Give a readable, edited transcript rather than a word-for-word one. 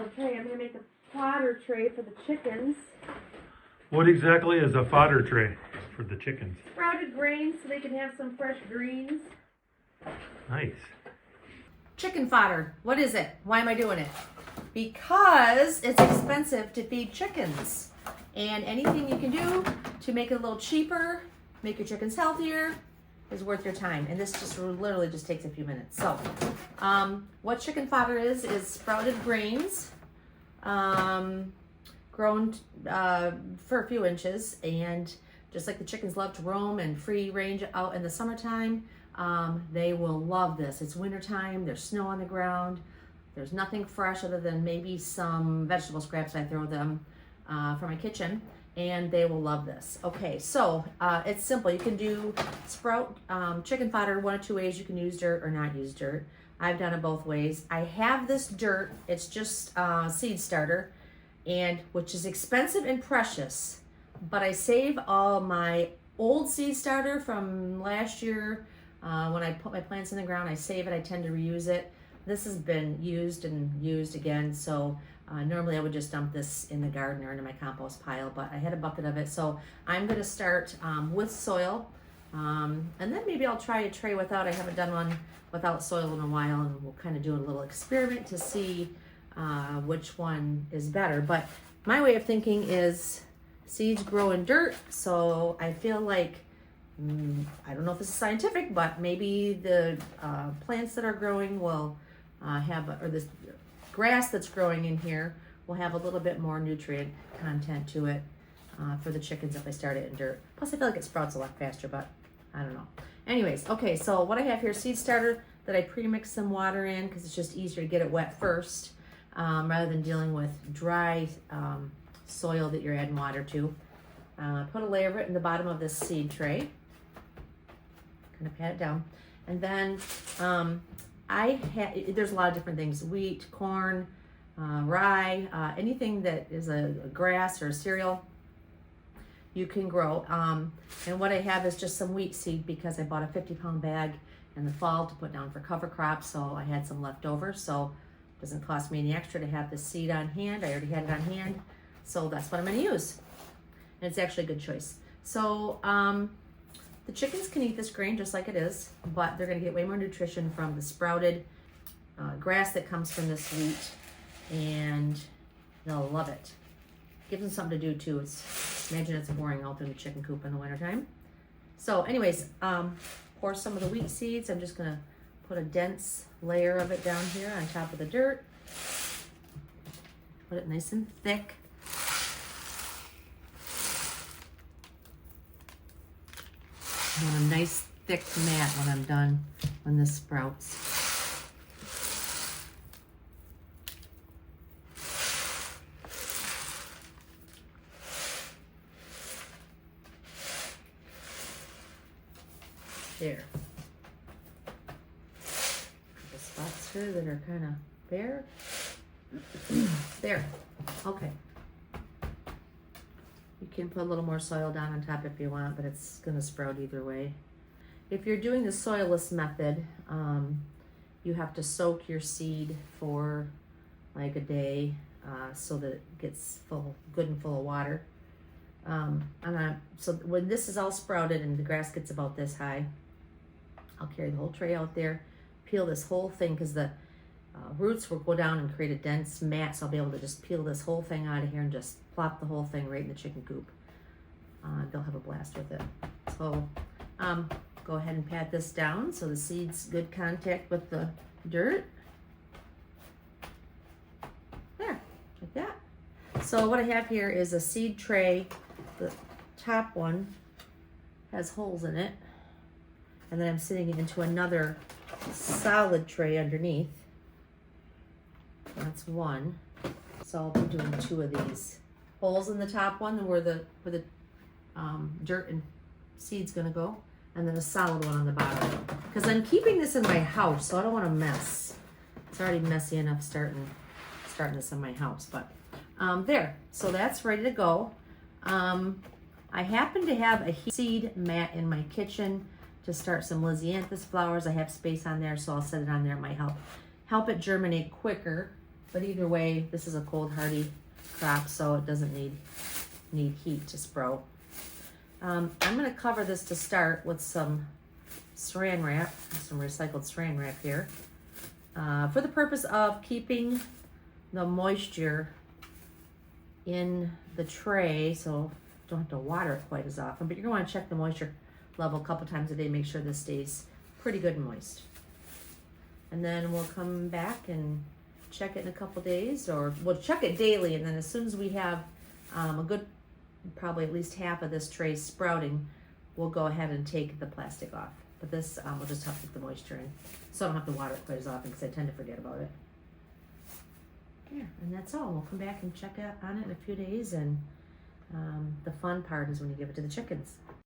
Okay, I'm gonna make a fodder tray for the chickens. What exactly is a fodder tray for the chickens? Sprouted grains so they can have some fresh greens. Nice. Chicken fodder. What is it? Why am I doing it? Because it's expensive to feed chickens. And anything you can do to make it a little cheaper, make your chickens healthier, is worth your time. And this just literally just takes a few minutes. So, what chicken fodder is sprouted grains, grown for a few inches. And just like the chickens love to roam and free range out in the summertime, they will love this. It's wintertime, there's snow on the ground, there's nothing fresh other than maybe some vegetable scraps I throw them from my kitchen, and they will love this. Okay, so it's simple. You can do sprout chicken fodder one of two ways. You can use dirt or not use dirt. I've done it both ways. I have this dirt, it's just seed starter, and which is expensive and precious, but I save all my old seed starter from last year. When I put my plants in the ground, I save it. I tend to reuse it. This has been used and used again, so normally I would just dump this in the garden or into my compost pile, but I had a bucket of it, so I'm going to start with soil, and then maybe I'll try a tray without. I haven't done one without soil in a while, and we'll kind of do a little experiment to see which one is better. But my way of thinking is seeds grow in dirt, so I feel like I don't know if this is scientific, but maybe the plants that are growing will or this grass that's growing in here will have a little bit more nutrient content to it for the chickens if I start it in dirt. Plus I feel like it sprouts a lot faster, but I don't know. Anyways, okay, so what I have here, seed starter that I pre-mix some water in because it's just easier to get it wet first rather than dealing with dry soil that you're adding water to. Put a layer of it in the bottom of this seed tray. Kind of pat it down, and then there's a lot of different things: wheat, corn, rye, anything that is a grass or a cereal you can grow. And what I have is just some wheat seed because I bought a 50-pound bag in the fall to put down for cover crops, so I had some left over, so it doesn't cost me any extra to have the seed on hand. I already had it on hand, so that's what I'm going to use, and it's actually a good choice. So the chickens can eat this grain just like it is, but they're going to get way more nutrition from the sprouted grass that comes from this wheat, and they'll love it. Gives them something to do too. Imagine it's boring out in the chicken coop in the wintertime. So anyways, pour some of the wheat seeds. I'm just going to put a dense layer of it down here on top of the dirt. Put it nice and thick. I want a nice thick mat when I'm done, when this sprouts. There. The spots here that are kind of bare. There. Okay. You can put a little more soil down on top if you want, but it's going to sprout either way. If you're doing the soilless method, you have to soak your seed for like a day so that it gets good and full of water. So when this is all sprouted and the grass gets about this high, I'll carry the whole tray out there, peel this whole thing because the roots will go down and create a dense mat, so I'll be able to just peel this whole thing out of here and just plop the whole thing right in the chicken coop. They'll have a blast with it. So go ahead and pat this down so the seed's good contact with the dirt. There, like that. So what I have here is a seed tray. The top one has holes in it, and then I'm sitting it into another solid tray underneath. That's one. So I'll be doing two of these. Holes in the top one where the dirt and seed's gonna go, and then a solid one on the bottom. Because I'm keeping this in my house, so I don't want to mess. It's already messy enough starting this in my house, but there. So that's ready to go. I happen to have a seed mat in my kitchen to start some Lysianthus flowers. I have space on there, so I'll set it on there. It might help it germinate quicker. But either way, this is a cold hardy crop, so it doesn't need heat to sprout. I'm gonna cover this to start with some saran wrap, some recycled saran wrap here, for the purpose of keeping the moisture in the tray, so don't have to water it quite as often, but you're gonna wanna check the moisture level a couple times a day, make sure this stays pretty good and moist. And then we'll come back and check it in a couple days, or we'll check it daily, and then as soon as we have a good, probably at least half of this tray sprouting, we'll go ahead and take the plastic off. But this will just help keep the moisture in, so I don't have to water it quite as often because I tend to forget about it. Yeah, and that's all. We'll come back and check on it in a few days, and the fun part is when you give it to the chickens.